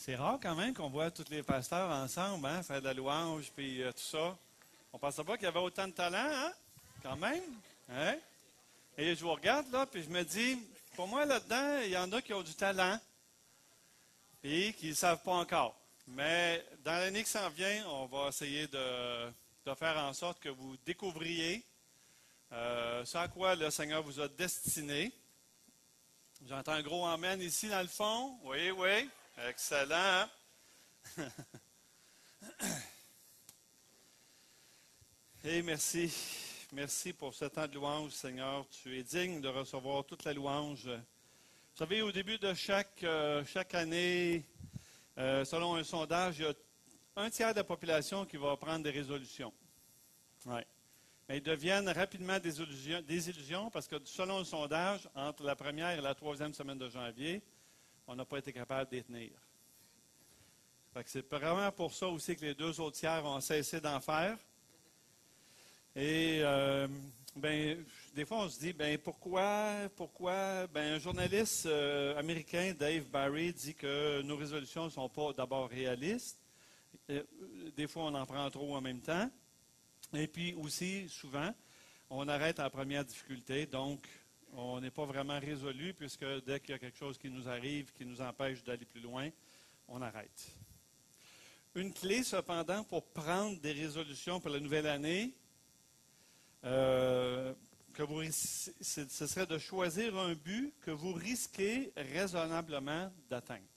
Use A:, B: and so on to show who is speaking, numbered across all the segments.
A: C'est rare quand même qu'on voit tous les pasteurs ensemble, hein, faire de la louange puis tout ça. On ne pensait pas qu'il y avait autant de talent, hein? Quand même. Hein? Et je vous regarde là, puis je me dis, pour moi là-dedans, il y en a qui ont du talent et qui ne le savent pas encore. Mais dans l'année qui s'en vient, on va essayer de faire en sorte que vous découvriez ce à quoi le Seigneur vous a destiné. J'entends un gros amen ici dans le fond. Oui, oui. Excellent. Et merci. Merci pour ce temps de louange, Seigneur. Tu es digne de recevoir toute la louange. Vous savez, au début de chaque année, selon un sondage, il y a un tiers de la population qui va prendre des résolutions. Ouais. Mais ils deviennent rapidement des illusions parce que selon le sondage, entre la première et la troisième semaine de janvier, on n'a pas été capable de les tenir. C'est vraiment pour ça aussi que les deux autres tiers ont cessé d'en faire. Et des fois, on se dit, pourquoi un journaliste américain, Dave Barry, dit que nos résolutions ne sont pas d'abord réalistes. Des fois, on en prend trop en même temps. Et puis aussi, souvent, on arrête à la première difficulté. Donc, on n'est pas vraiment résolu puisque dès qu'il y a quelque chose qui nous arrive, qui nous empêche d'aller plus loin, on arrête. Une clé, cependant, pour prendre des résolutions pour la nouvelle année, ce serait de choisir un but que vous risquez raisonnablement d'atteindre.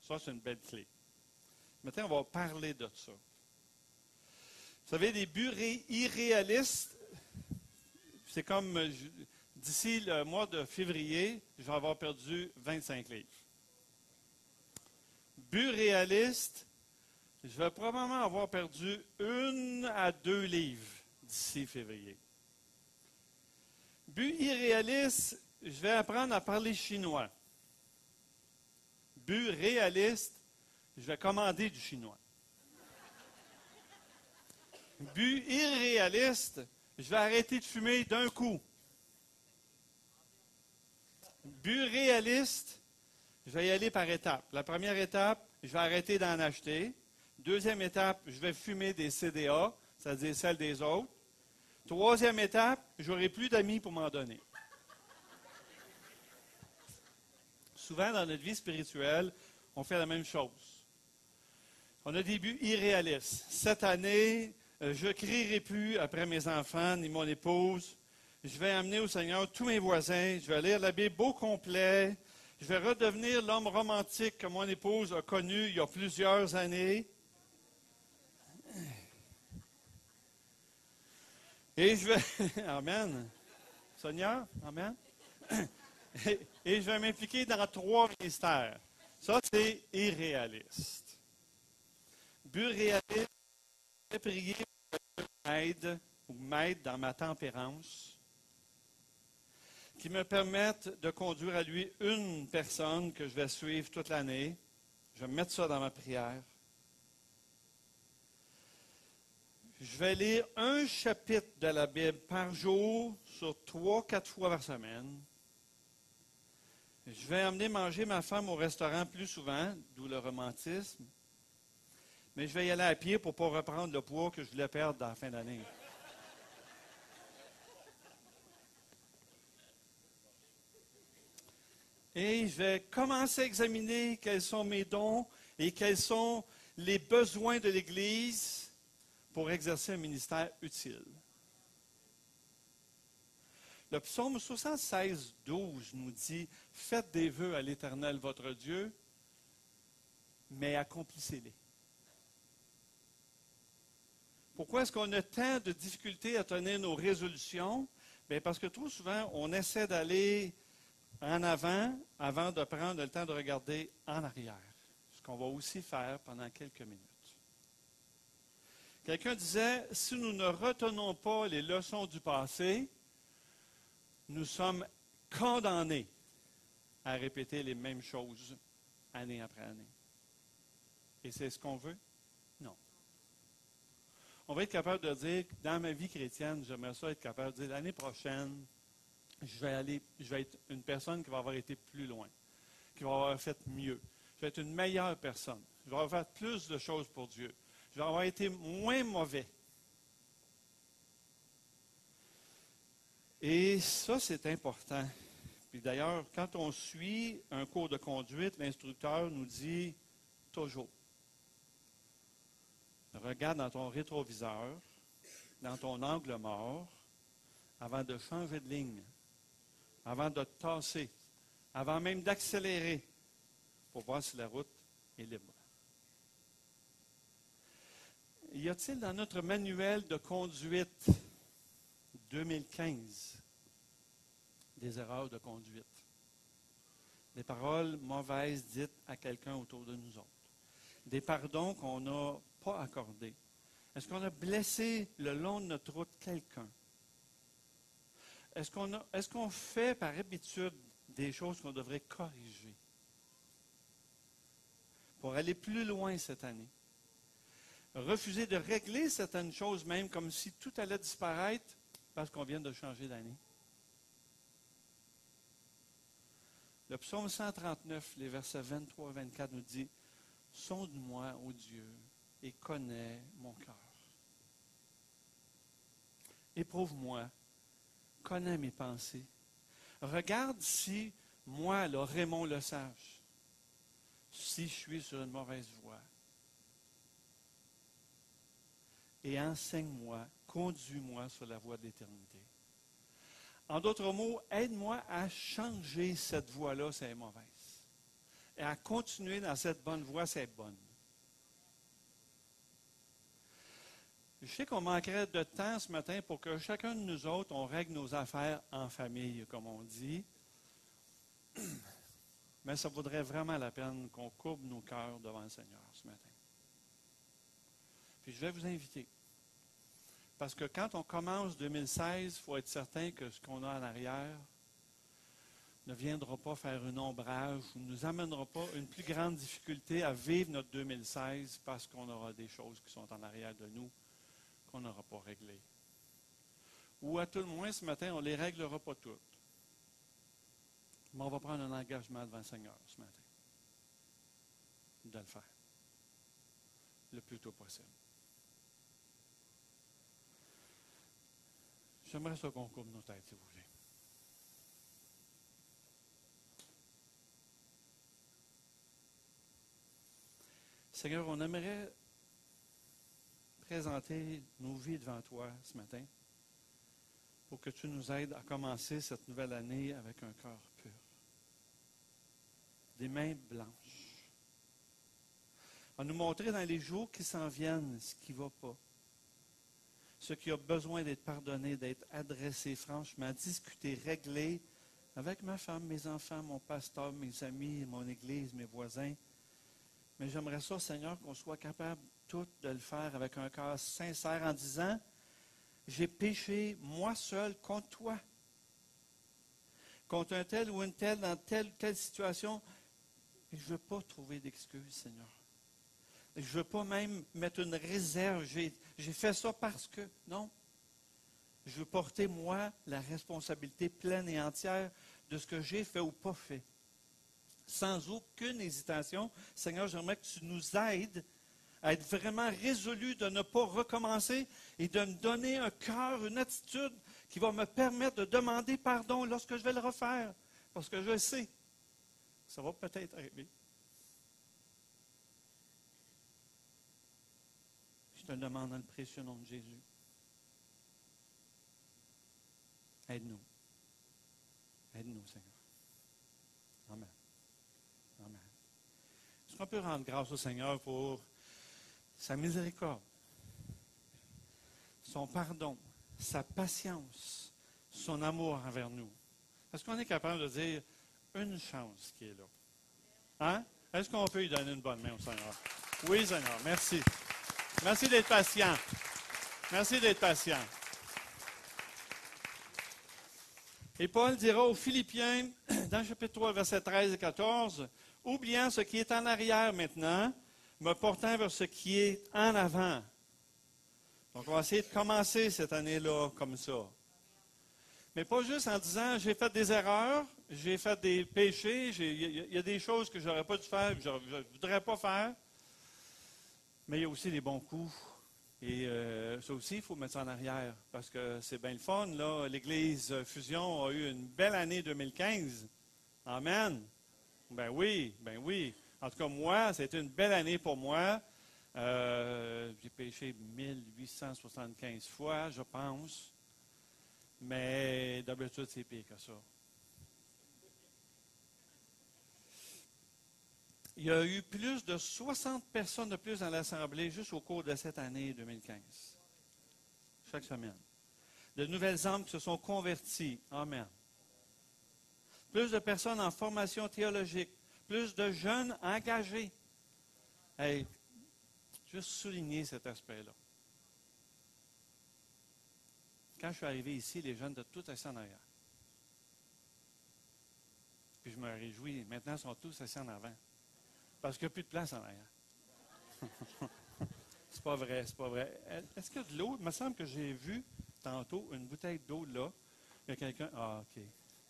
A: Ça, c'est une belle clé. Maintenant, on va parler de ça. Vous savez, des buts irréalistes, c'est comme d'ici le mois de février, je vais avoir perdu 25 livres. But réaliste, je vais probablement avoir perdu 1 à 2 livres d'ici février. But irréaliste, je vais apprendre à parler chinois. But réaliste, je vais commander du chinois. But irréaliste, je vais arrêter de fumer d'un coup. But réaliste, je vais y aller par étapes. La première étape, je vais arrêter d'en acheter. Deuxième étape, je vais fumer des CDA, c'est-à-dire celles des autres. Troisième étape, je n'aurai plus d'amis pour m'en donner. Souvent, dans notre vie spirituelle, on fait la même chose. On a des buts irréalistes. Cette année, je ne crierai plus après mes enfants ni mon épouse. Je vais amener au Seigneur tous mes voisins. Je vais lire la Bible au complet. Je vais redevenir l'homme romantique que mon épouse a connu il y a plusieurs années. Et je vais... Amen. Sonia, amen. Et je vais m'impliquer dans 3 ministères. Ça, c'est irréaliste. But réaliste, je vais prier pour que Dieu m'aide dans ma tempérance, qui me permette de conduire à lui une personne que je vais suivre toute l'année. Je vais mettre ça dans ma prière. Je vais lire un chapitre de la Bible par jour, sur 3-4 fois par semaine. Je vais amener manger ma femme au restaurant plus souvent, d'où le romantisme. Mais je vais y aller à pied pour ne pas reprendre le poids que je voulais perdre dans la fin d'année. Et je vais commencer à examiner quels sont mes dons et quels sont les besoins de l'Église pour exercer un ministère utile. Le psaume 76, 12 nous dit « Faites des vœux à l'Éternel votre Dieu, mais accomplissez-les. » Pourquoi est-ce qu'on a tant de difficultés à tenir nos résolutions? Bien, parce que trop souvent, on essaie d'aller en avant de prendre le temps de regarder en arrière. Ce qu'on va aussi faire pendant quelques minutes. Quelqu'un disait, si nous ne retenons pas les leçons du passé, nous sommes condamnés à répéter les mêmes choses année après année. Et c'est ce qu'on veut? Non. On va être capable de dire, dans ma vie chrétienne, j'aimerais ça être capable de dire, l'année prochaine, je vais être une personne qui va avoir été plus loin, qui va avoir fait mieux. vais être une meilleure personne. Je vais avoir fait plus de choses pour Dieu. Je vais avoir été moins mauvais. Et ça, c'est important. Puis d'ailleurs, quand on suit un cours de conduite, l'instructeur nous dit toujours, regarde dans ton rétroviseur, dans ton angle mort, avant de changer de ligne, avant de te tasser, avant même d'accélérer, pour voir si la route est libre. Y a-t-il dans notre manuel de conduite 2015 des erreurs de conduite? Des paroles mauvaises dites à quelqu'un autour de nous autres. Des pardons qu'on n'a pas accordés. Est-ce qu'on a blessé le long de notre route quelqu'un? Est-ce qu'on fait par habitude des choses qu'on devrait corriger pour aller plus loin cette année? Refuser de régler certaines choses même comme si tout allait disparaître parce qu'on vient de changer d'année. Le psaume 139, les versets 23 et 24 nous dit « Sonde-moi, ô Dieu, et connais mon cœur. Éprouve-moi, connais mes pensées. Regarde si, moi, là, Raymond le sage, si je suis sur une mauvaise voie. Et enseigne-moi, conduis-moi sur la voie de l'éternité. » En d'autres mots, aide-moi à changer cette voie-là si elle est mauvaise. Et à continuer dans cette bonne voie si elle est bonne. Je sais qu'on manquerait de temps ce matin pour que chacun de nous autres, on règle nos affaires en famille, comme on dit. Mais ça vaudrait vraiment la peine qu'on courbe nos cœurs devant le Seigneur ce matin. Puis je vais vous inviter. Parce que quand on commence 2016, il faut être certain que ce qu'on a en arrière ne viendra pas faire un ombrage ou ne nous amènera pas une plus grande difficulté à vivre notre 2016 parce qu'on aura des choses qui sont en arrière de nous qu'on n'aura pas réglées. Ou à tout le moins, ce matin, on ne les réglera pas toutes. Mais on va prendre un engagement devant le Seigneur ce matin de le faire le plus tôt possible. J'aimerais ça qu'on courbe nos têtes, si vous voulez. Seigneur, on aimerait présenter nos vies devant toi ce matin pour que tu nous aides à commencer cette nouvelle année avec un cœur pur. Des mains blanches. À nous montrer dans les jours qui s'en viennent ce qui ne va pas. Ce qui a besoin d'être pardonné, d'être adressé, franchement, discuté, réglé avec ma femme, mes enfants, mon pasteur, mes amis, mon église, mes voisins. Mais j'aimerais ça, Seigneur, qu'on soit capable tout de le faire avec un cœur sincère en disant « J'ai péché, moi seul, contre toi. Contre un tel ou une telle, dans telle ou telle situation. Et je ne veux pas trouver d'excuses, Seigneur. Je ne veux pas même mettre une réserve. J'ai fait ça parce que. Non. Je veux porter, moi, la responsabilité pleine et entière de ce que j'ai fait ou pas fait. Sans aucune hésitation, Seigneur, j'aimerais que tu nous aides à être vraiment résolus de ne pas recommencer et de me donner un cœur, une attitude qui va me permettre de demander pardon lorsque je vais le refaire. Parce que je sais, ça va peut-être arriver. Je te le demande dans le précieux nom de Jésus. Aide-nous. Aide-nous, Seigneur. Amen. Amen. Est-ce qu'on peut rendre grâce au Seigneur pour sa miséricorde, son pardon, sa patience, son amour envers nous? Est-ce qu'on est capable de dire une chance qui est là? Hein? Est-ce qu'on peut lui donner une bonne main au Seigneur? Oui, Seigneur. Merci. Merci d'être patient. Merci d'être patient. Et Paul dira aux Philippiens, dans le chapitre 3, versets 13 et 14, « Oubliant ce qui est en arrière maintenant, me portant vers ce qui est en avant. » Donc, on va essayer de commencer cette année-là comme ça. Mais pas juste en disant j'ai fait des erreurs, j'ai fait des péchés, il y a des choses que je n'aurais pas dû faire, que je ne voudrais pas faire. Mais il y a aussi les bons coups. Et ça aussi, il faut mettre ça en arrière. Parce que c'est bien le fun, là. L'Église Fusion a eu une belle année 2015. Amen. Ben oui, ben oui. En tout cas, moi, c'était une belle année pour moi. J'ai péché 1875 fois, je pense. Mais d'habitude, c'est pire que ça. Il y a eu plus de 60 personnes de plus dans l'Assemblée juste au cours de cette année 2015. Chaque semaine. De nouvelles âmes qui se sont converties. Amen. Plus de personnes en formation théologique. Plus de jeunes engagés. Hey, juste souligner cet aspect-là. Quand je suis arrivé ici, les jeunes étaient tous assis en arrière. Puis je me réjouis. Maintenant, ils sont tous assis en avant. Parce qu'il n'y a plus de place en arrière. C'est pas vrai, c'est pas vrai. Est-ce qu'il y a de l'eau? Il me semble que j'ai vu tantôt une bouteille d'eau là. Il y a quelqu'un. Ah, OK.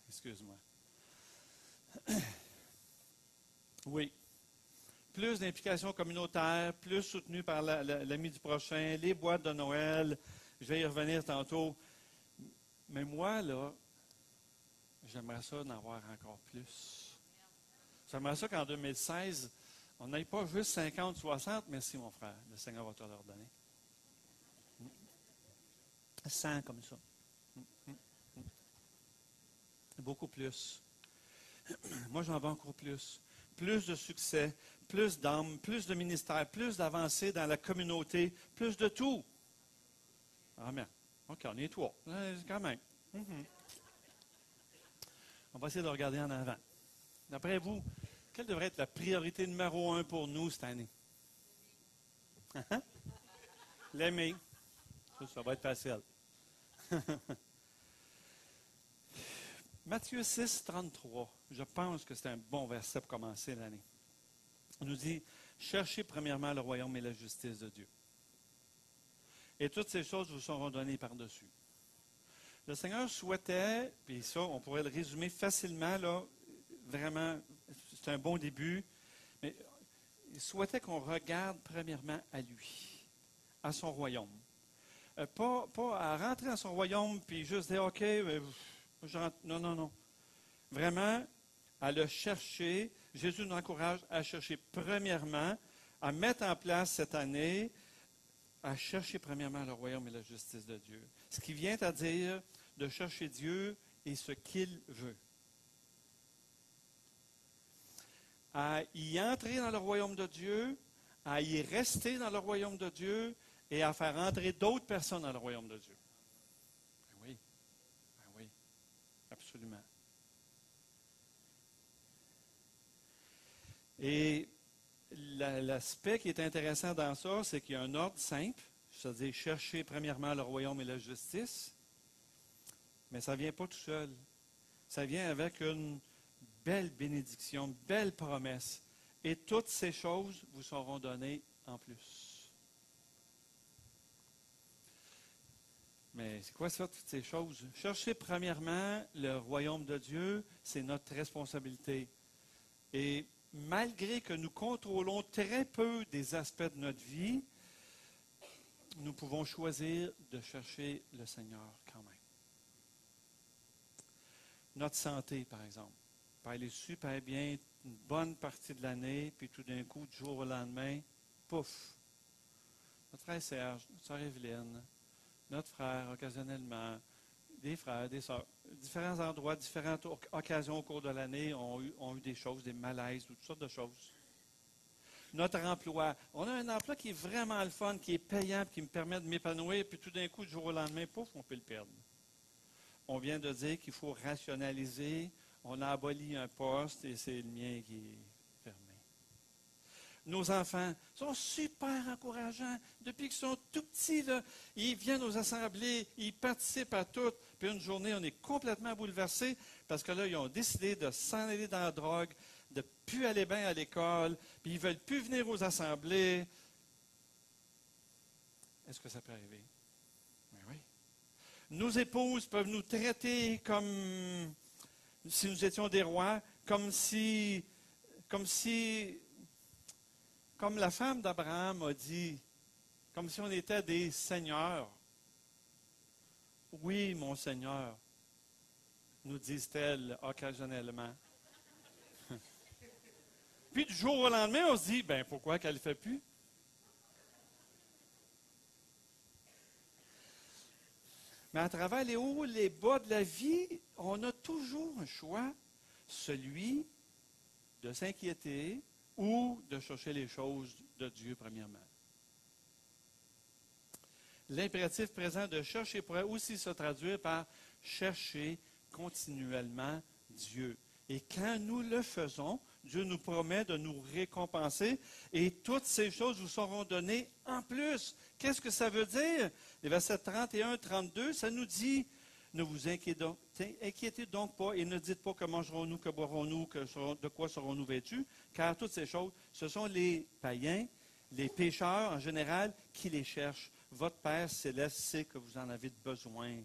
A: Excuse-moi. Oui. Plus d'implications communautaires, plus soutenues par l'ami du prochain, les boîtes de Noël. Je vais y revenir tantôt. Mais moi, là, j'aimerais ça en avoir encore plus. J'aimerais ça qu'en 2016, on n'aille pas juste 50, 60. Merci, mon frère. Le Seigneur va te leur donner. 100 comme ça. Beaucoup plus. Moi, j'en veux encore plus. Plus de succès, plus d'âmes, plus de ministères, plus d'avancées dans la communauté, plus de tout. Amen. OK, on est trois. Quand même. On va essayer de regarder en avant. D'après vous, quelle devrait être la priorité numéro 1 pour nous cette année? L'aimer. Ça va être facile. Matthieu 6, 33. Je pense que c'est un bon verset pour commencer l'année. On nous dit, cherchez premièrement le royaume et la justice de Dieu. Et toutes ces choses vous seront données par-dessus. Le Seigneur souhaitait, puis ça, on pourrait le résumer facilement, là, vraiment, c'est un bon début, mais il souhaitait qu'on regarde premièrement à lui, à son royaume. Pas à rentrer dans son royaume, puis juste dire, OK, je rentre. Non, non, non. Vraiment, à le chercher. Jésus nous encourage à chercher premièrement, à mettre en place cette année, à chercher premièrement le royaume et la justice de Dieu. Ce qui vient à dire de chercher Dieu et ce qu'il veut. À y entrer dans le royaume de Dieu, à y rester dans le royaume de Dieu et à faire entrer d'autres personnes dans le royaume de Dieu. Ben oui, absolument. Et l'aspect qui est intéressant dans ça, c'est qu'il y a un ordre simple, c'est-à-dire chercher premièrement le royaume et la justice, mais ça ne vient pas tout seul. Ça vient avec une belle bénédiction, une belle promesse. Et toutes ces choses vous seront données en plus. Mais c'est quoi ça, toutes ces choses? Chercher premièrement le royaume de Dieu, c'est notre responsabilité. Et malgré que nous contrôlons très peu des aspects de notre vie, nous pouvons choisir de chercher le Seigneur quand même. Notre santé, par exemple, peut aller super bien une bonne partie de l'année, puis tout d'un coup, du jour au lendemain, pouf! Notre frère Serge, notre soeur Evelyne, notre frère, occasionnellement, des frères, des sœurs, différents endroits, différentes occasions au cours de l'année ont eu des choses, des malaises, toutes sortes de choses. Notre emploi, on a un emploi qui est vraiment le fun, qui est payant, qui me permet de m'épanouir, puis tout d'un coup, du jour au lendemain, pouf, on peut le perdre. On vient de dire qu'il faut rationaliser, on a aboli un poste et c'est le mien qui est fermé. Nos enfants sont super encourageants. Depuis qu'ils sont tout petits, là, ils viennent aux assemblées, ils participent à tout. Puis une journée, on est complètement bouleversé parce que là, ils ont décidé de s'en aller dans la drogue, de ne plus aller bien à l'école, puis ils ne veulent plus venir aux assemblées. Est-ce que ça peut arriver? Ben oui. Nos épouses peuvent nous traiter comme si nous étions des rois, comme la femme d'Abraham a dit, comme si on était des seigneurs. Oui, mon Seigneur, nous disent-elles occasionnellement. Puis du jour au lendemain, on se dit, ben pourquoi qu'elle ne le fait plus? Mais à travers les hauts, les bas de la vie, on a toujours un choix, celui de s'inquiéter ou de chercher les choses de Dieu premièrement. L'impératif présent de chercher pourrait aussi se traduire par chercher continuellement Dieu. Et quand nous le faisons, Dieu nous promet de nous récompenser et toutes ces choses vous seront données en plus. Qu'est-ce que ça veut dire? Les versets 31-32, ça nous dit, ne vous inquiétez donc pas et ne dites pas que mangerons-nous, que boirons-nous, de quoi serons-nous vêtus, car toutes ces choses, ce sont les païens, les pécheurs en général qui les cherchent. Votre Père céleste sait que vous en avez besoin.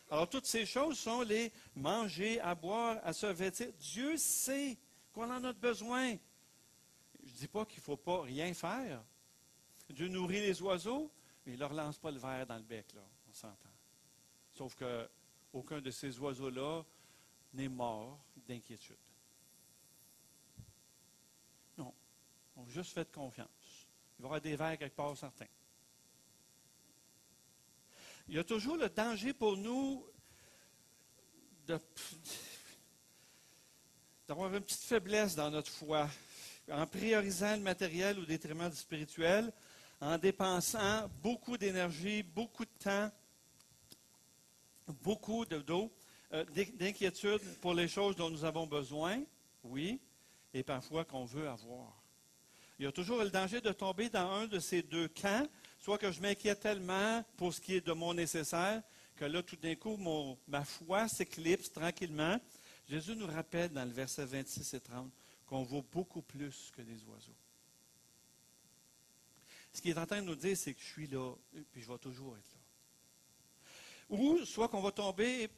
A: Alors, toutes ces choses sont les manger, à boire, à se vêtir. Dieu sait qu'on en a besoin. Je ne dis pas qu'il ne faut pas rien faire. Dieu nourrit les oiseaux, mais il ne leur lance pas le verre dans le bec, là, on s'entend. Sauf qu'aucun de ces oiseaux-là n'est mort d'inquiétude. Non, on a juste fait confiance. Il va y avoir des vers quelque part, certains. Il y a toujours le danger pour nous d'avoir une petite faiblesse dans notre foi, en priorisant le matériel au détriment du spirituel, en dépensant beaucoup d'énergie, beaucoup de temps, beaucoup d'eau, d'inquiétude pour les choses dont nous avons besoin, oui, et parfois qu'on veut avoir. Il y a toujours le danger de tomber dans un de ces deux camps, soit que je m'inquiète tellement pour ce qui est de mon nécessaire, que là, tout d'un coup, ma foi s'éclipse tranquillement. Jésus nous rappelle dans le verset 26 et 30 qu'on vaut beaucoup plus que les oiseaux. Ce qu'il est en train de nous dire, c'est que je suis là, puis je vais toujours être là. Ou soit qu'on va tomber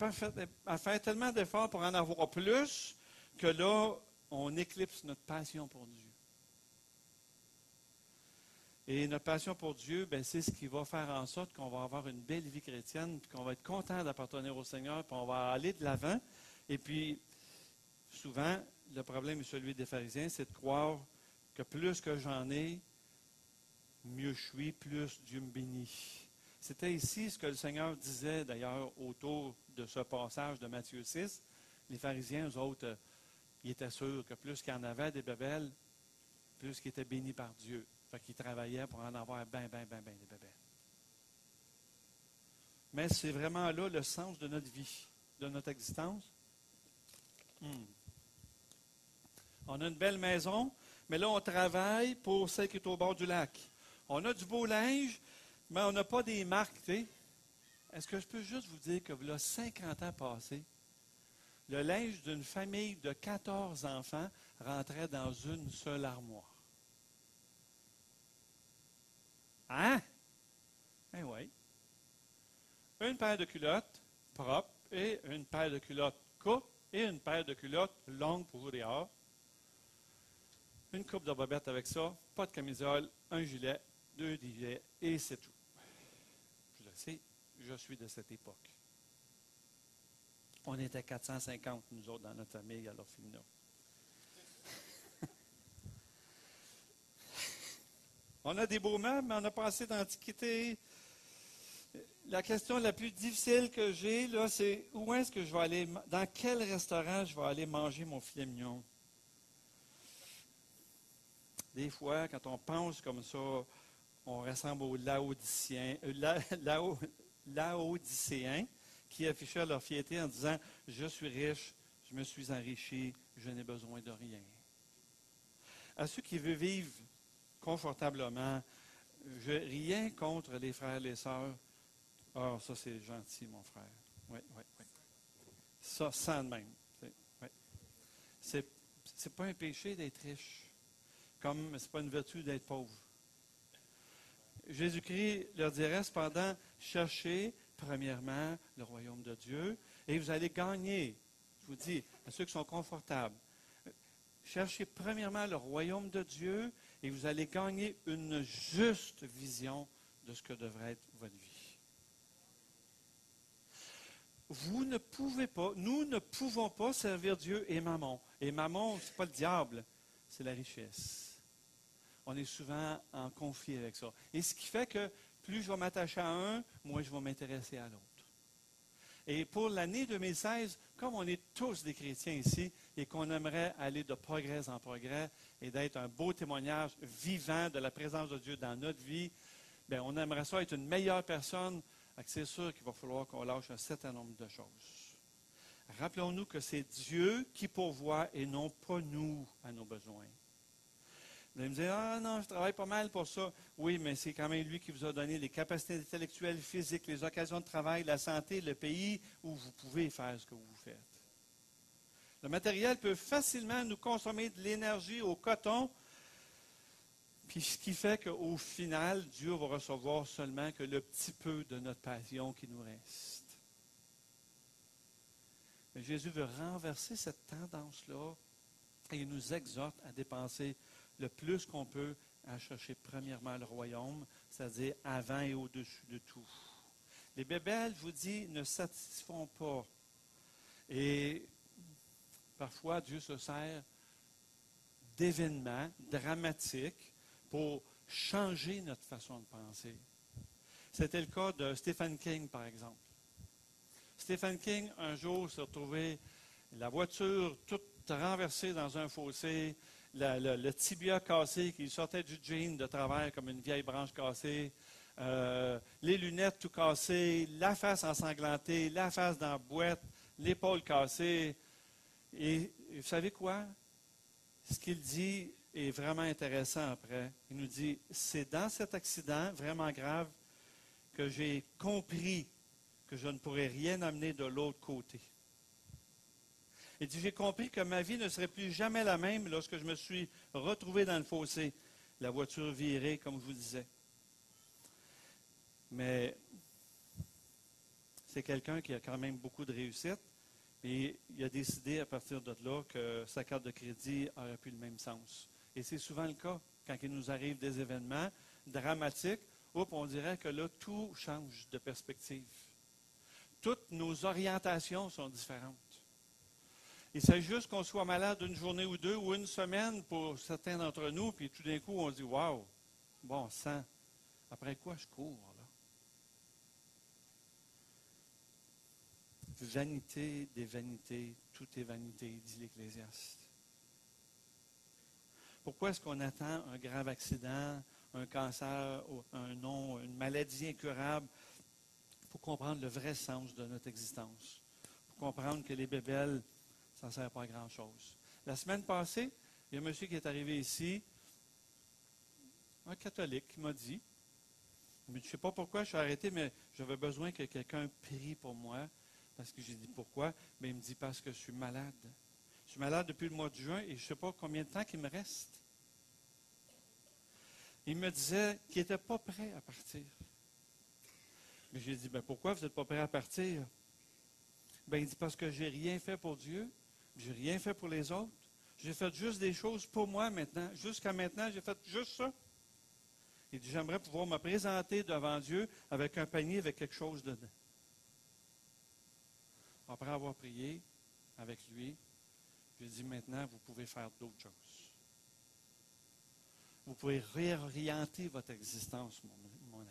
A: à faire tellement d'efforts pour en avoir plus, que là, on éclipse notre passion pour Dieu. Et notre passion pour Dieu, ben, c'est ce qui va faire en sorte qu'on va avoir une belle vie chrétienne, puis qu'on va être content d'appartenir au Seigneur, puis on va aller de l'avant. Et puis, souvent, le problème est celui des pharisiens, c'est de croire que plus que j'en ai, mieux je suis, plus Dieu me bénit. C'était ici ce que le Seigneur disait d'ailleurs autour de ce passage de Matthieu 6. Les pharisiens, eux autres, ils étaient sûrs que plus qu'il y en avait des bébelles, plus qu'ils étaient bénis par Dieu. Fait qu'ils travaillaient pour en avoir des bébelles. Mais c'est vraiment là le sens de notre vie, de notre existence. On a une belle maison, mais là, on travaille pour celle qui est au bord du lac. On a du beau linge, mais on n'a pas des marques, tu sais. Est-ce que je peux juste vous dire que là, 50 ans passés, le linge d'une famille de 14 enfants rentrait dans une seule armoire. Hein? Eh oui. Une paire de culottes propres et une paire de culottes courtes et une paire de culottes longues pour dehors. Une coupe de bobettes avec ça, pas de camisole, un gilet, 2 gilets et c'est tout. Je le sais, je suis de cette époque. On était 450, nous autres, dans notre famille à l'orphelinat. On a des beaux meubles, mais on a pas assez d'antiquité. La question la plus difficile que j'ai, là, c'est où est-ce que je vais aller, dans quel restaurant je vais aller manger mon filet mignon? Des fois, quand on pense comme ça, on ressemble aux Laodicéens qui affichaient leur fierté en disant « Je suis riche, je me suis enrichi, je n'ai besoin de rien. » À ceux qui veulent vivre confortablement, je n'ai rien contre les frères et les sœurs. Ah, ça c'est gentil, mon frère. Oui. Ça, sans de même. Oui. C'est pas un péché d'être riche, comme c'est pas une vertu d'être pauvre. Jésus-Christ leur dirait cependant, cherchez premièrement le royaume de Dieu et vous allez gagner. Je vous dis, à ceux qui sont confortables, cherchez premièrement le royaume de Dieu et vous allez gagner une juste vision de ce que devrait être votre vie. Vous ne pouvez pas, nous ne pouvons pas servir Dieu et Mammon. Et Mammon, ce n'est pas le diable, c'est la richesse. On est souvent en conflit avec ça. Et ce qui fait que plus je vais m'attacher à un, moins je vais m'intéresser à l'autre. Et pour l'année 2016, comme on est tous des chrétiens ici et qu'on aimerait aller de progrès en progrès et d'être un beau témoignage vivant de la présence de Dieu dans notre vie, bien, on aimerait ça être une meilleure personne. C'est sûr qu'il va falloir qu'on lâche un certain nombre de choses. Rappelons-nous que c'est Dieu qui pourvoit et non pas nous à nos besoins. Vous allez me dire, ah non, je travaille pas mal pour ça. Oui, mais c'est quand même lui qui vous a donné les capacités intellectuelles, physiques, les occasions de travail, la santé, le pays où vous pouvez faire ce que vous faites. Le matériel peut facilement nous consommer de l'énergie au coton, puis ce qui fait qu'au final, Dieu va recevoir seulement que le petit peu de notre passion qui nous reste. Mais Jésus veut renverser cette tendance-là et il nous exhorte à dépenser le plus qu'on peut à chercher premièrement le royaume, c'est-à-dire avant et au-dessus de tout. Les bébelles, je vous dis, ne satisfont pas. Et parfois, Dieu se sert d'événements dramatiques pour changer notre façon de penser. C'était le cas de Stephen King, par exemple. Stephen King, un jour, s'est retrouvé la voiture toute renversée dans un fossé, le tibia cassé qui sortait du jean de travers comme une vieille branche cassée, les lunettes tout cassées, la face ensanglantée, la face dans la boîte, l'épaule cassée. Et vous savez quoi? Ce qu'il dit est vraiment intéressant après. Il nous dit, c'est dans cet accident vraiment grave que j'ai compris que je ne pourrais rien amener de l'autre côté. Il dit, j'ai compris que ma vie ne serait plus jamais la même lorsque je me suis retrouvé dans le fossé, la voiture virée, comme je vous disais. Mais c'est quelqu'un qui a quand même beaucoup de réussite, et il a décidé à partir de là que sa carte de crédit n'aurait plus le même sens. Et c'est souvent le cas quand il nous arrive des événements dramatiques, on dirait que là, tout change de perspective. Toutes nos orientations sont différentes. Il s'agit juste qu'on soit malade une journée ou deux ou une semaine pour certains d'entre nous, puis tout d'un coup, on dit « Wow, bon sang, après quoi je cours, là? » Vanité des vanités, tout est vanité, dit l'Ecclésiaste. Pourquoi est-ce qu'on attend un grave accident, un cancer, une maladie incurable pour comprendre le vrai sens de notre existence? Pour comprendre que les bébelles, ça ne sert pas à grand-chose. La semaine passée, il y a un monsieur qui est arrivé ici, un catholique, qui m'a dit, je ne sais pas pourquoi je suis arrêté, mais j'avais besoin que quelqu'un prie pour moi. Parce que j'ai dit pourquoi? Mais il me dit parce que je suis malade. Je suis malade depuis le mois de juin et je ne sais pas combien de temps qu'il me reste. Il me disait qu'il n'était pas prêt à partir. Mais j'ai dit, pourquoi vous n'êtes pas prêt à partir? Il dit parce que je n'ai rien fait pour Dieu, je n'ai rien fait pour les autres. J'ai fait juste des choses pour moi maintenant. Jusqu'à maintenant, j'ai fait juste ça. Il dit, j'aimerais pouvoir me présenter devant Dieu avec un panier avec quelque chose dedans. Après avoir prié avec lui, j'ai dit maintenant, vous pouvez faire d'autres choses. Vous pouvez réorienter votre existence, mon ami.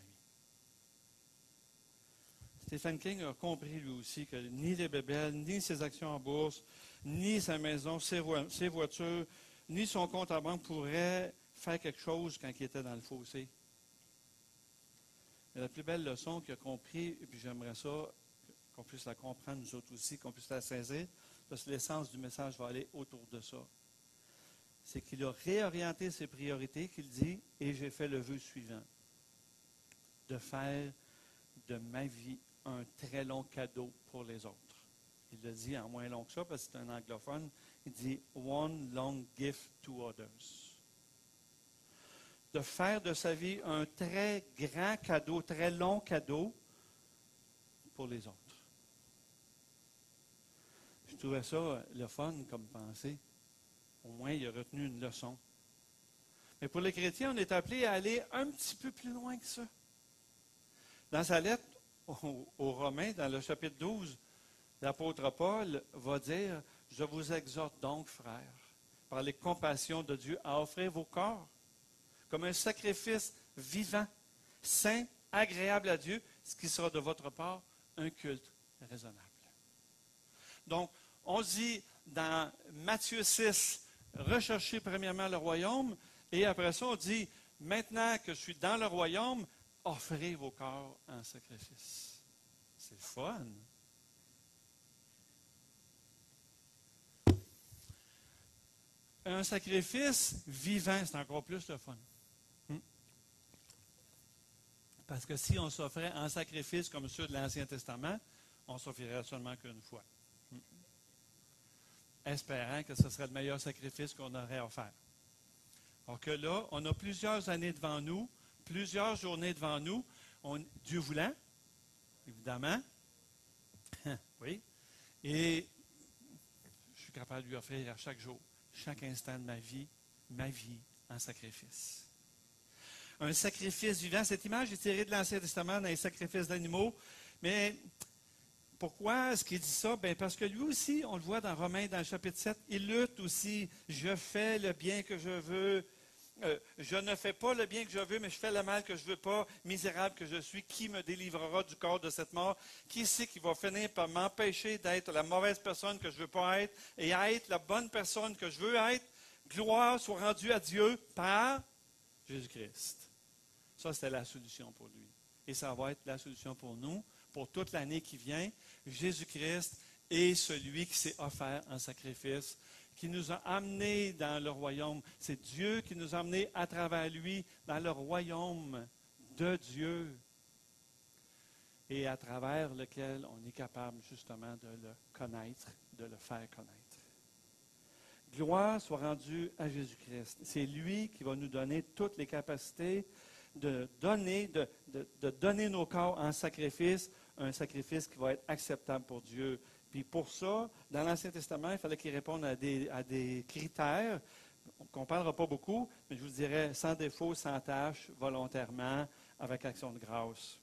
A: Stephen King a compris lui aussi que ni les bébelles, ni ses actions en bourse, ni sa maison, ses voitures, ni son compte à banque pourraient faire quelque chose quand il était dans le fossé. Mais la plus belle leçon qu'il a compris, et puis j'aimerais ça, qu'on puisse la comprendre nous autres aussi, qu'on puisse la saisir, parce que l'essence du message va aller autour de ça. C'est qu'il a réorienté ses priorités, qu'il dit, et j'ai fait le vœu suivant, de faire de ma vie un très long cadeau pour les autres. Il le dit en moins long que ça, parce que c'est un anglophone, il dit « one long gift to others ». de faire de sa vie un très grand cadeau, très long cadeau pour les autres. Je trouvais ça le fun comme pensée. Au moins, il a retenu une leçon. Mais pour les chrétiens, on est appelé à aller un petit peu plus loin que ça. Dans sa lettre aux Romains, dans le chapitre 12, l'apôtre Paul va dire « Je vous exhorte donc, frères, par les compassions de Dieu, à offrir vos corps comme un sacrifice vivant, saint, agréable à Dieu, ce qui sera de votre part un culte raisonnable. » Donc, on dit dans Matthieu 6, « Recherchez premièrement le royaume », et après ça, on dit « Maintenant que je suis dans le royaume, offrez vos corps en sacrifice. » C'est le fun. Un sacrifice vivant, c'est encore plus le fun. Parce que si on s'offrait en sacrifice comme ceux de l'Ancien Testament, on s'offrirait seulement qu'une fois. Espérant que ce serait le meilleur sacrifice qu'on aurait offert. Alors que là, on a plusieurs années devant nous, plusieurs journées devant nous, Dieu voulant, évidemment. Oui. Et je suis capable de lui offrir à chaque jour, chaque instant de ma vie en sacrifice. Un sacrifice vivant. Cette image est tirée de l'Ancien Testament dans les sacrifices d'animaux. Mais pourquoi est-ce qu'il dit ça? Bien, parce que lui aussi, on le voit dans Romains, dans le chapitre 7, il lutte aussi. Je fais le bien que je veux. Je ne fais pas le bien que je veux, mais je fais le mal que je ne veux pas. Misérable que je suis, qui me délivrera du corps de cette mort? Qui c'est qui va finir par m'empêcher d'être la mauvaise personne que je ne veux pas être et être la bonne personne que je veux être? Gloire soit rendue à Dieu par Jésus-Christ. Ça, c'était la solution pour lui. Et ça va être la solution pour nous, pour toute l'année qui vient. Jésus-Christ est celui qui s'est offert en sacrifice, qui nous a amenés dans le royaume. C'est Dieu qui nous a amenés à travers lui dans le royaume de Dieu et à travers lequel on est capable justement de le connaître, de le faire connaître. Gloire soit rendue à Jésus-Christ. C'est lui qui va nous donner toutes les capacités de donner nos corps en sacrifice, un sacrifice qui va être acceptable pour Dieu. Puis pour ça, dans l'Ancien Testament, il fallait qu'il réponde à des critères qu'on ne parlera pas beaucoup, mais je vous dirais sans défaut, sans tâche, volontairement, avec action de grâce.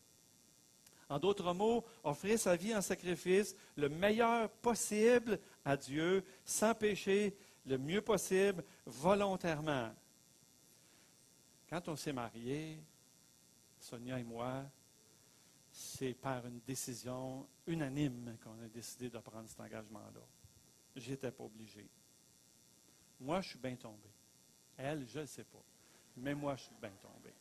A: En d'autres mots, offrir sa vie en sacrifice, le meilleur possible à Dieu, sans péché, le mieux possible, volontairement. Quand on s'est mariés, Sonia et moi, c'est par une décision unanime qu'on a décidé de prendre cet engagement-là. Je n'étais pas obligé. Moi, je suis bien tombé. Elle, je ne le sais pas. Mais moi, je suis bien tombé.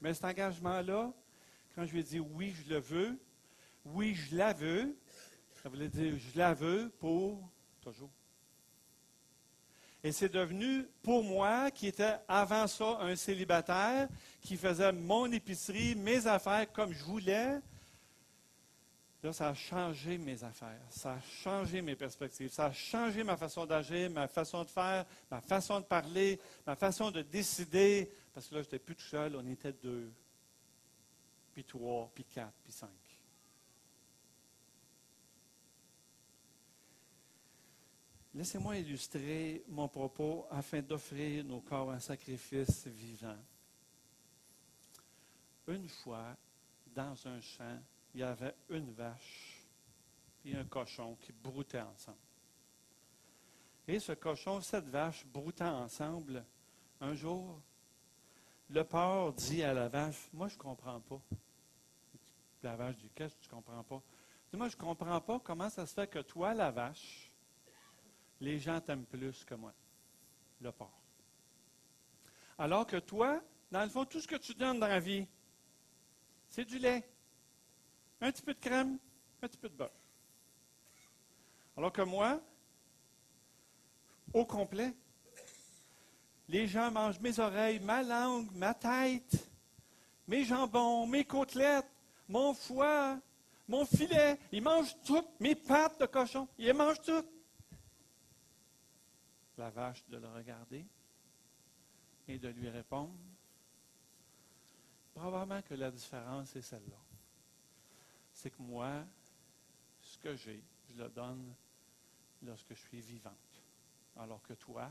A: Mais cet engagement-là, quand je lui ai dit oui, je le veux, oui, je la veux, ça voulait dire je la veux pour toujours. Et c'est devenu, pour moi, qui était avant ça un célibataire, qui faisait mon épicerie, mes affaires comme je voulais. Là, ça a changé mes affaires, ça a changé mes perspectives, ça a changé ma façon d'agir, ma façon de faire, ma façon de parler, ma façon de décider. Parce que là, je n'étais plus tout seul, on était 2, puis 3, puis 4, puis 5. Laissez-moi illustrer mon propos afin d'offrir nos corps en sacrifice vivant. Une fois, dans un champ, il y avait une vache et un cochon qui broutaient ensemble. Et ce cochon, cette vache broutant ensemble, un jour, le porc dit à la vache, « Moi, je ne comprends pas. » La vache dit, « Qu'est-ce que tu ne comprends pas? » « Moi, je ne comprends pas comment ça se fait que toi, la vache, les gens t'aiment plus que moi, le porc. Alors que toi, dans le fond, tout ce que tu donnes dans la vie, c'est du lait, un petit peu de crème, un petit peu de beurre. Alors que moi, au complet, les gens mangent mes oreilles, ma langue, ma tête, mes jambons, mes côtelettes, mon foie, mon filet. Ils mangent tout, mes pattes de cochon, ils les mangent toutes. La vache de le regarder, et de lui répondre? Probablement que la différence est celle-là. C'est que moi, ce que j'ai, je le donne lorsque je suis vivante. Alors que toi,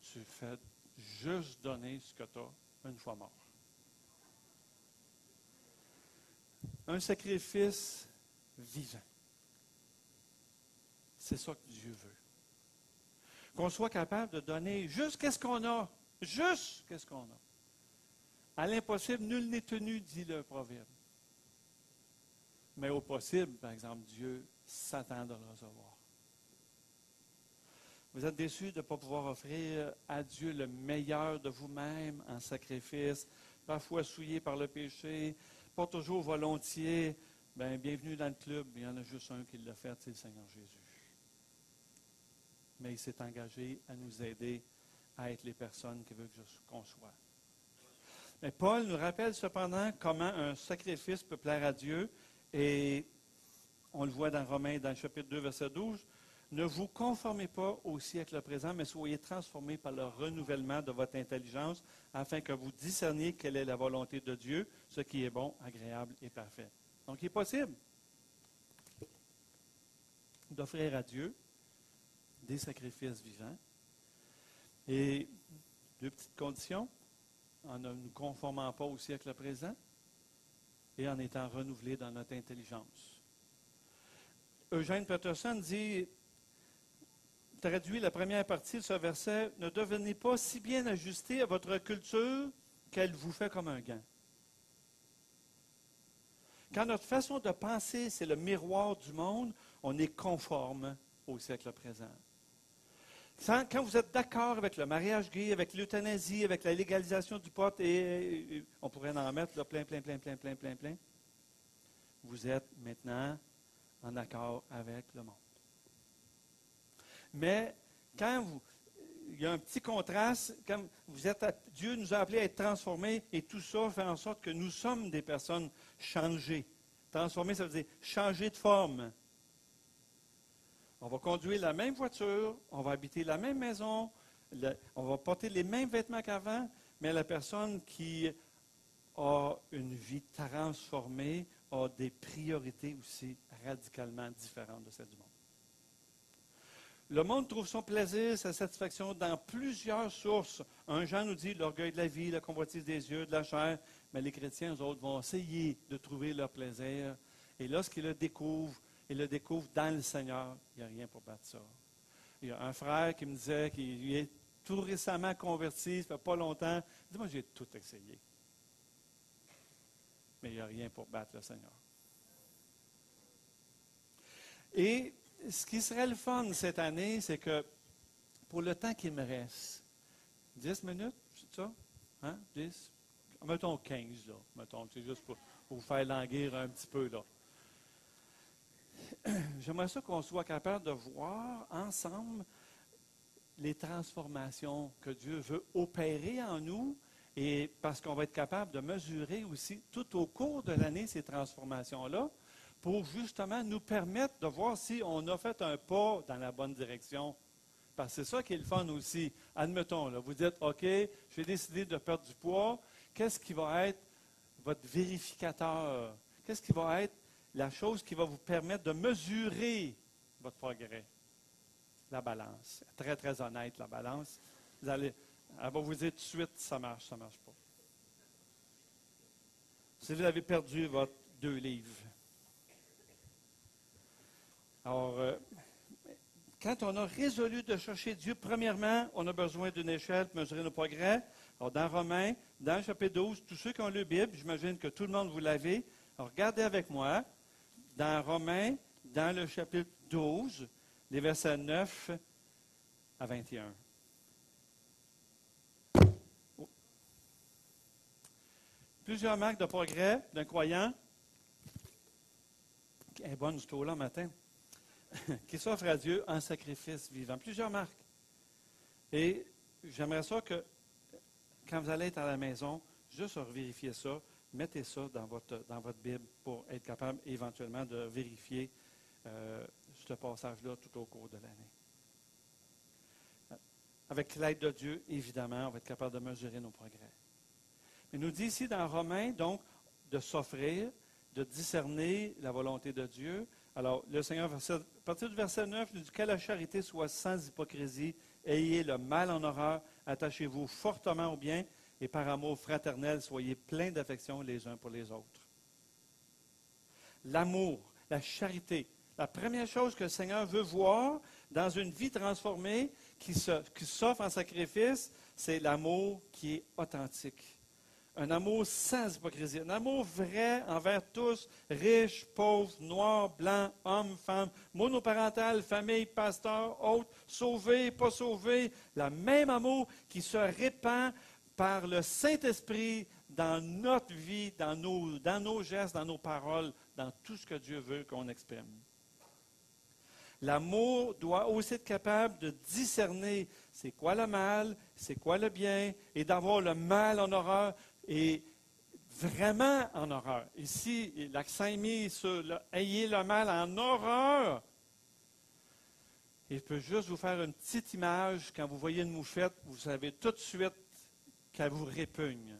A: tu fais juste donner ce que tu as une fois mort. Un sacrifice vivant. C'est ça que Dieu veut. Qu'on soit capable de donner juste qu'est-ce qu'on a. Juste qu'est-ce qu'on a. À l'impossible, nul n'est tenu, dit le proverbe. Mais au possible, par exemple, Dieu s'attend de le recevoir. Vous êtes déçus de ne pas pouvoir offrir à Dieu le meilleur de vous-même en sacrifice, parfois souillé par le péché, pas toujours volontiers. Bien, bienvenue dans le club. Il y en a juste un qui l'a fait, c'est le Seigneur Jésus. Mais il s'est engagé à nous aider à être les personnes qu'il veut qu'on soit. Mais Paul nous rappelle cependant comment un sacrifice peut plaire à Dieu. Et on le voit dans Romains, dans le chapitre 2, verset 12. Ne vous conformez pas au siècle présent, mais soyez transformés par le renouvellement de votre intelligence, afin que vous discerniez quelle est la volonté de Dieu, ce qui est bon, agréable et parfait. Donc, il est possible d'offrir à Dieu des sacrifices vivants. Et deux petites conditions, en ne nous conformant pas au siècle présent et en étant renouvelés dans notre intelligence. Eugène Peterson dit, traduit la première partie de ce verset, « Ne devenez pas si bien ajustés à votre culture qu'elle vous fait comme un gant. » Quand notre façon de penser, c'est le miroir du monde, on est conforme au siècle présent. Quand vous êtes d'accord avec le mariage gay, avec l'euthanasie, avec la légalisation du pot, et on pourrait en mettre là, plein, vous êtes maintenant en accord avec le monde. Mais quand il y a un petit contraste, quand Dieu nous a appelés à être transformés, et tout ça fait en sorte que nous sommes des personnes changées. Transformer, ça veut dire changer de forme. On va conduire la même voiture, on va habiter la même maison, on va porter les mêmes vêtements qu'avant, mais la personne qui a une vie transformée a des priorités aussi radicalement différentes de celles du monde. Le monde trouve son plaisir, sa satisfaction dans plusieurs sources. Un Jean nous dit l'orgueil de la vie, la convoitise des yeux, de la chair, mais les chrétiens, eux autres, vont essayer de trouver leur plaisir. Et lorsqu'ils le découvrent, ils le découvrent dans le Seigneur. Il n'y a rien pour battre ça. Il y a un frère qui me disait qu'il est tout récemment converti, ça fait pas longtemps. Il dit, moi, j'ai tout essayé. Mais il n'y a rien pour battre le Seigneur. Et ce qui serait le fun cette année, c'est que pour le temps qu'il me reste, 10 minutes, c'est ça? Hein? 10? Mettons 15, là. Mettons, c'est juste pour vous faire languir un petit peu, là. J'aimerais ça qu'on soit capable de voir ensemble les transformations que Dieu veut opérer en nous, et parce qu'on va être capable de mesurer aussi tout au cours de l'année ces transformations-là, pour justement nous permettre de voir si on a fait un pas dans la bonne direction. Parce que c'est ça qui est le fun aussi. Admettons, là, vous dites, OK, j'ai décidé de perdre du poids. Qu'est-ce qui va être votre vérificateur? Qu'est-ce qui va être la chose qui va vous permettre de mesurer votre progrès? La balance. Très, très honnête, la balance. Elle va vous dire tout de suite, ça marche pas. Si vous avez perdu votre 2 livres. Alors, quand on a résolu de chercher Dieu, premièrement, on a besoin d'une échelle pour mesurer nos progrès. Alors, dans Romains, dans le chapitre 12, tous ceux qui ont lu la Bible, j'imagine que tout le monde vous l'avez. Alors, regardez avec moi, dans Romains, dans le chapitre 12, les versets 9 à 21. Plusieurs marques de progrès d'un croyant. Elle est bonne, ce taux-là, matin. Qui s'offre à Dieu en sacrifice vivant. Plusieurs marques. Et j'aimerais ça que, quand vous allez être à la maison, juste vérifier ça, mettez ça dans votre Bible pour être capable éventuellement de vérifier ce passage-là tout au cours de l'année. avec l'aide de Dieu, évidemment, on va être capable de mesurer nos progrès. Mais il nous dit ici dans Romains, donc, de s'offrir, de discerner la volonté de Dieu. Alors, le Seigneur, à partir du verset 9, il dit que la charité soit sans hypocrisie, ayez le mal en horreur, attachez-vous fortement au bien, et par amour fraternel, soyez pleins d'affection les uns pour les autres. L'amour, la charité. La première chose que le Seigneur veut voir dans une vie transformée qui s'offre en sacrifice, c'est l'amour qui est authentique. Un amour sans hypocrisie, un amour vrai envers tous, riches, pauvres, noirs, blancs, hommes, femmes, monoparental, famille, pasteur, autres, sauvés, pas sauvés. Le même amour qui se répand par le Saint-Esprit dans notre vie, dans nos gestes, dans nos paroles, dans tout ce que Dieu veut qu'on exprime. L'amour doit aussi être capable de discerner c'est quoi le mal, c'est quoi le bien, et d'avoir le mal en horreur, et vraiment en horreur. Ici, l'accent est mis sur ayez le mal en horreur. Et je peux juste vous faire une petite image. Quand vous voyez une moufette, vous savez tout de suite qu'elle vous répugne.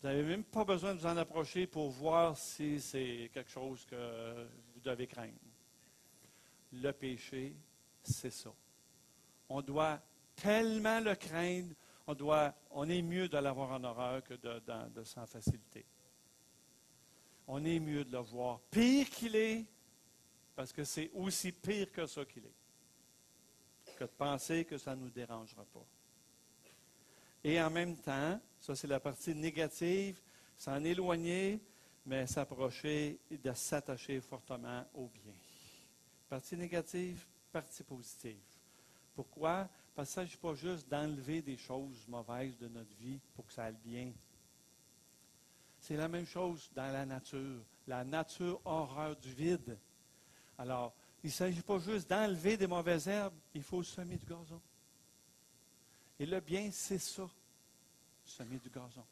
A: Vous n'avez même pas besoin de vous en approcher pour voir si c'est quelque chose que vous devez craindre. Le péché, c'est ça. On doit tellement le craindre, on est mieux de l'avoir en horreur que de sans facilité. On est mieux de le voir pire qu'il est, parce que c'est aussi pire que ça qu'il est, que de penser que ça ne nous dérangera pas. Et en même temps, ça c'est la partie négative, s'en éloigner, mais s'approcher et de s'attacher fortement au bien. Partie négative, partie positive. Pourquoi? Parce qu'il ne s'agit pas juste d'enlever des choses mauvaises de notre vie pour que ça aille bien. C'est la même chose dans la nature. La nature horreur du vide. Alors, il ne s'agit pas juste d'enlever des mauvaises herbes, il faut semer du gazon. Et le bien, c'est ça, semer du gazon.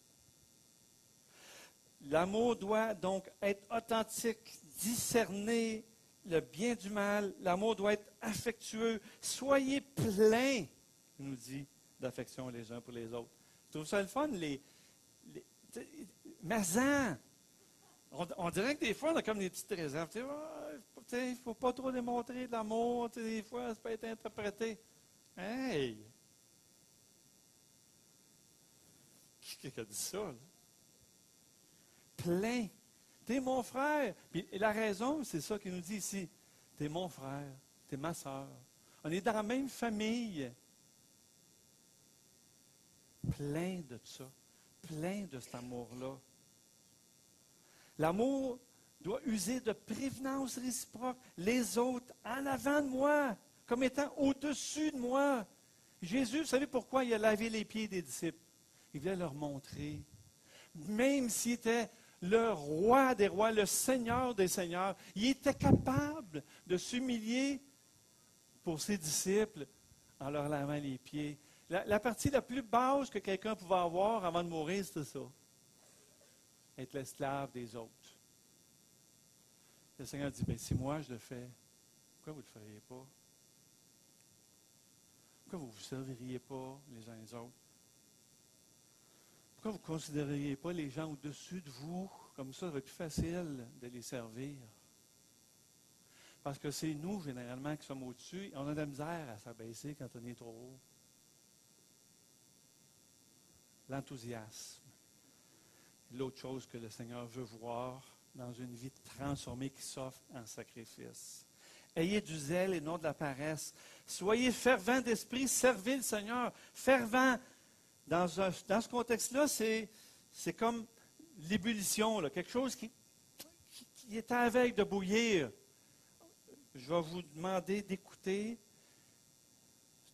A: L'amour doit donc être authentique, discerner le bien du mal. L'amour doit être affectueux. Soyez pleins, il nous dit, d'affection les uns pour les autres. Je trouve ça le fun, mais on dirait que des fois, on a comme des petites réserves. Il ne faut pas trop démontrer de l'amour. Des fois, ça peut être interprété. Hey! Qui a dit ça? Là? Plein. T'es mon frère. Puis, et la raison, c'est ça qu'il nous dit ici. T'es mon frère. T'es ma soeur. On est dans la même famille. Plein de ça. Plein de cet amour-là. L'amour doit user de prévenance réciproque. Les autres en avant de moi, comme étant au-dessus de moi. Jésus, vous savez pourquoi il a lavé les pieds des disciples? Il voulait leur montrer. Même s'il était le roi des rois, le seigneur des seigneurs, il était capable de s'humilier pour ses disciples en leur lavant les pieds. La partie la plus basse que quelqu'un pouvait avoir avant de mourir, c'était ça. Être l'esclave des autres. Le Seigneur dit, bien, si moi je le fais, pourquoi vous ne le feriez pas? Pourquoi vous ne vous serviriez pas les uns les autres? Pourquoi vous ne considéreriez pas les gens au-dessus de vous? Comme ça va être plus facile de les servir. Parce que c'est nous, généralement, qui sommes au-dessus. Et on a de la misère à s'abaisser quand on est trop haut. L'enthousiasme. L'autre chose que le Seigneur veut voir dans une vie transformée qui s'offre en sacrifice. Ayez du zèle et non de la paresse. Soyez fervents d'esprit, servez le Seigneur. Fervent. Dans ce contexte-là, c'est comme l'ébullition, là, quelque chose qui est à la veille de bouillir. Je vais vous demander d'écouter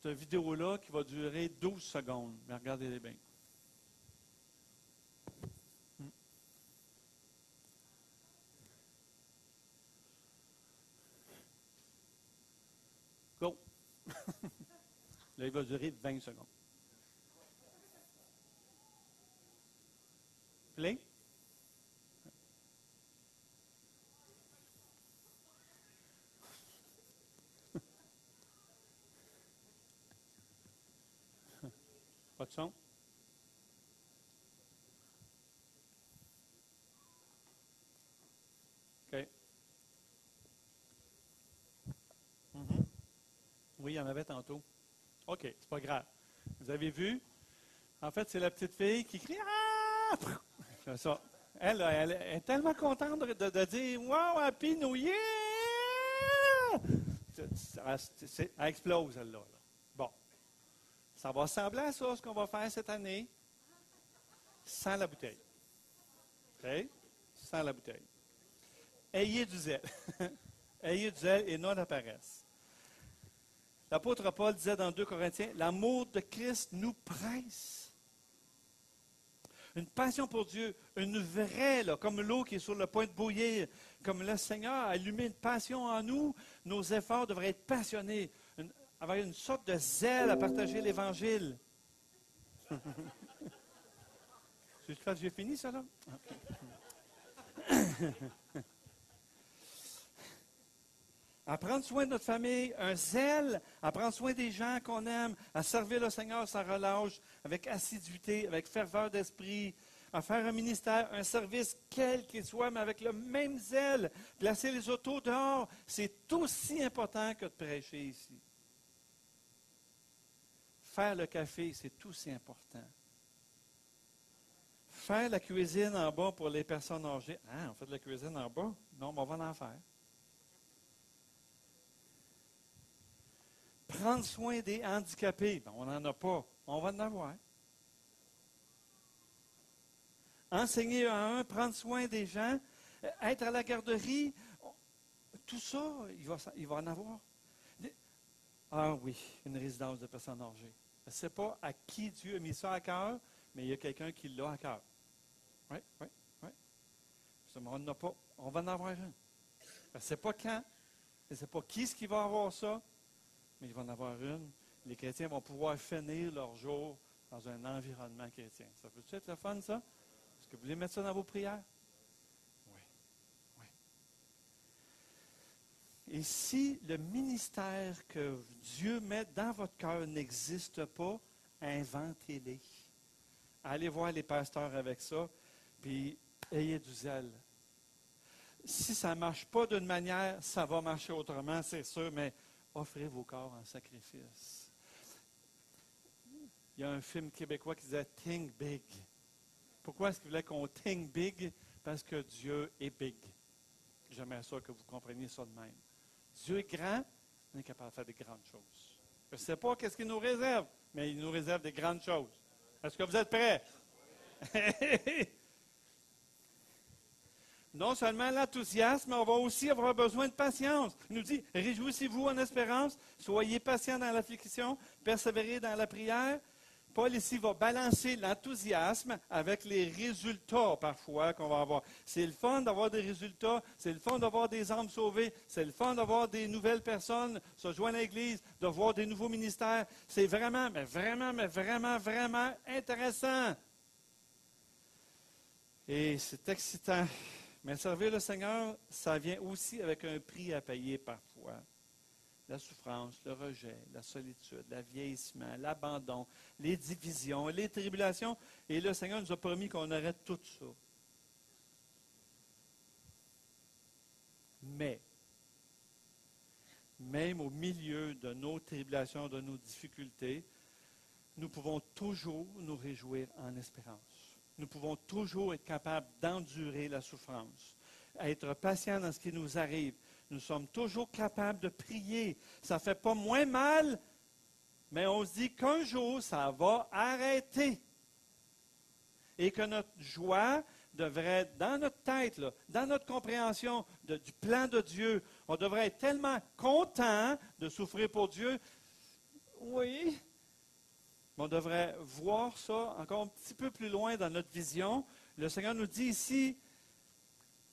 A: cette vidéo-là qui va durer 12 secondes. Mais regardez-les bien. Go! Là, il va durer 20 secondes. Plein? du son? OK. Mhm. Oui, il y en avait tantôt. OK, c'est pas grave. Vous avez vu? En fait, c'est la petite fille qui crie Ah! C'est ça. Elle est tellement contente de dire Wow, Happy New Year! Elle explose, elle-là. Là. Bon. Ça va ressembler à ça, ce qu'on va faire cette année, sans la bouteille. OK? Sans la bouteille. Ayez du zèle. Ayez du zèle et non de la paresse. L'apôtre Paul disait dans 2 Corinthiens, l'amour de Christ nous presse. Une passion pour Dieu, une vraie, là, comme l'eau qui est sur le point de bouillir, comme le Seigneur a allumé une passion en nous, nos efforts devraient être passionnés, avoir une sorte de zèle à partager l'Évangile. J'ai fini ça là? À prendre soin de notre famille, un zèle, à prendre soin des gens qu'on aime, à servir le Seigneur sans relâche, avec assiduité, avec ferveur d'esprit, à faire un ministère, un service, quel qu'il soit, mais avec le même zèle. Placer les autos dehors, c'est aussi important que de prêcher ici. Faire le café, c'est aussi important. Faire la cuisine en bas pour les personnes âgées. Ah, on fait de la cuisine en bas? Non, mais on va en faire. Prendre soin des handicapés. Ben, on n'en a pas. On va en avoir. Enseigner à un, prendre soin des gens, être à la garderie. Tout ça, il va en avoir. Ah oui, une résidence de personnes âgées. Je ne sais pas à qui Dieu a mis ça à cœur, mais il y a quelqu'un qui l'a à cœur. Oui, oui, oui. On n'en a pas. On va en avoir une. Je ne sais pas quand. Je ne sais pas qui ce qui va avoir ça, mais il va en avoir une. Les chrétiens vont pouvoir finir leur jour dans un environnement chrétien. Ça peut être le fun, ça? Est-ce que vous voulez mettre ça dans vos prières? Oui. Oui. Et si le ministère que Dieu met dans votre cœur n'existe pas, inventez-les. Allez voir les pasteurs avec ça, puis ayez du zèle. Si ça ne marche pas d'une manière, ça va marcher autrement, c'est sûr, mais offrez vos corps en sacrifice. Il y a un film québécois qui disait « Think big ». Pourquoi est-ce qu'il voulait qu'on « think big » ? Parce que Dieu est big. J'aimerais ça que vous compreniez ça de même. Dieu est grand, on est capable de faire des grandes choses. Je ne sais pas qu'est-ce qu'il nous réserve, mais il nous réserve des grandes choses. Est-ce que vous êtes prêts? Non seulement l'enthousiasme, mais on va aussi avoir besoin de patience. Il nous dit, réjouissez-vous en espérance, soyez patients dans l'affliction, persévérez dans la prière. Paul ici va balancer l'enthousiasme avec les résultats parfois qu'on va avoir. C'est le fun d'avoir des résultats, c'est le fun d'avoir des âmes sauvées, c'est le fun d'avoir des nouvelles personnes se joindre à l'Église, de voir des nouveaux ministères. C'est vraiment, mais vraiment intéressant. Et c'est excitant. Mais servir le Seigneur, ça vient aussi avec un prix à payer parfois. La souffrance, le rejet, la solitude, le vieillissement, l'abandon, les divisions, les tribulations. Et le Seigneur nous a promis qu'on aurait tout ça. Mais, même au milieu de nos tribulations, de nos difficultés, nous pouvons toujours nous réjouir en espérance. Nous pouvons toujours être capables d'endurer la souffrance, être patients dans ce qui nous arrive. Nous sommes toujours capables de prier. Ça ne fait pas moins mal, mais on se dit qu'un jour, ça va arrêter. Et que notre joie devrait être dans notre tête, là, dans notre compréhension du plan de Dieu. On devrait être tellement content de souffrir pour Dieu. Oui, mais on devrait voir ça encore un petit peu plus loin dans notre vision. Le Seigneur nous dit ici,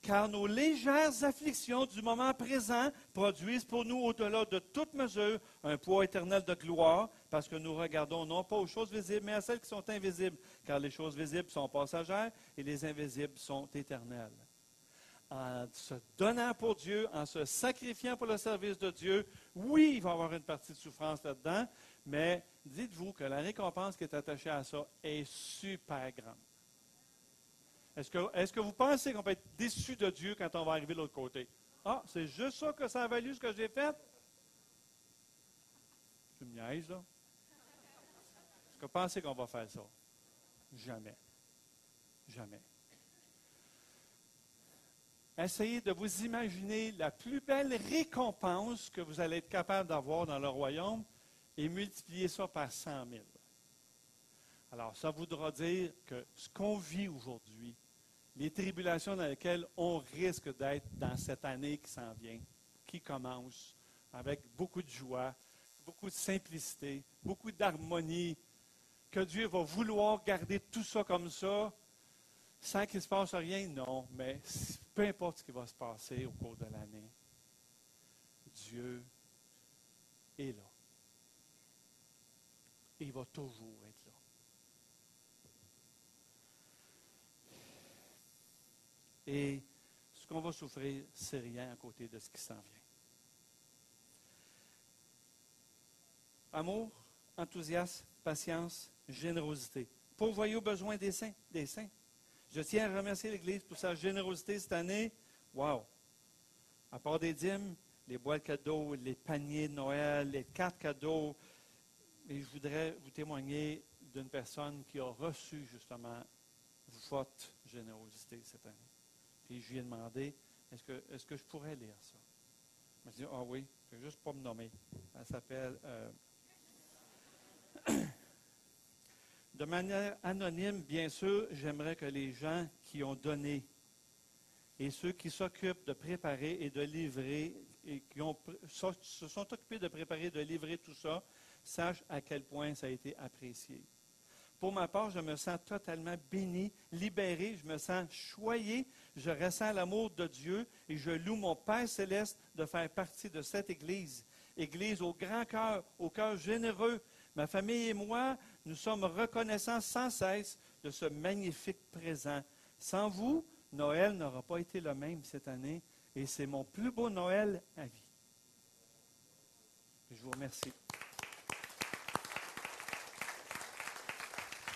A: car nos légères afflictions du moment présent produisent pour nous, au-delà de toute mesure, un poids éternel de gloire, parce que nous regardons non pas aux choses visibles, mais à celles qui sont invisibles, car les choses visibles sont passagères et les invisibles sont éternelles. En se donnant pour Dieu, en se sacrifiant pour le service de Dieu, oui, il va y avoir une partie de souffrance là-dedans, Mais dites-vous que la récompense qui est attachée à ça est super grande. Est-ce que vous pensez qu'on peut être déçu de Dieu quand on va arriver de l'autre côté? Ah, c'est juste ça que ça a valu ce que j'ai fait? Tu me niaises, là? Est-ce que vous pensez qu'on va faire ça? Jamais. Jamais. Essayez de vous imaginer la plus belle récompense que vous allez être capable d'avoir dans le royaume et multiplier ça par 100 000. Alors, ça voudra dire que ce qu'on vit aujourd'hui, les tribulations dans lesquelles on risque d'être dans cette année qui s'en vient, qui commence avec beaucoup de joie, beaucoup de simplicité, beaucoup d'harmonie, que Dieu va vouloir garder tout ça comme ça, sans qu'il ne se passe rien, non, mais peu importe ce qui va se passer au cours de l'année, Dieu est là. Et il va toujours être là. Et ce qu'on va souffrir, c'est rien à côté de ce qui s'en vient. Amour, enthousiasme, patience, générosité. Pourvoyez aux besoins des saints, des saints. Je tiens à remercier l'Église pour sa générosité cette année. Wow! À part des dîmes, les boîtes cadeaux, les paniers de Noël, les cartes cadeaux. Et je voudrais vous témoigner d'une personne qui a reçu justement votre générosité cette année. Puis je lui ai demandé, est-ce que je pourrais lire ça? Il m'a dit, ah oui, je ne vais juste pas me nommer. Elle s'appelle... De manière anonyme, bien sûr, j'aimerais que les gens qui ont donné et ceux qui s'occupent de préparer et de livrer, et qui se sont occupés de préparer et de livrer tout ça, sachent à quel point ça a été apprécié. Pour ma part, je me sens totalement béni, libéré, je me sens choyé, je ressens l'amour de Dieu et je loue mon Père céleste de faire partie de cette Église. Église au grand cœur, au cœur généreux. Ma famille et moi, nous sommes reconnaissants sans cesse de ce magnifique présent. Sans vous, Noël n'aura pas été le même cette année et c'est mon plus beau Noël à vie. Je vous remercie.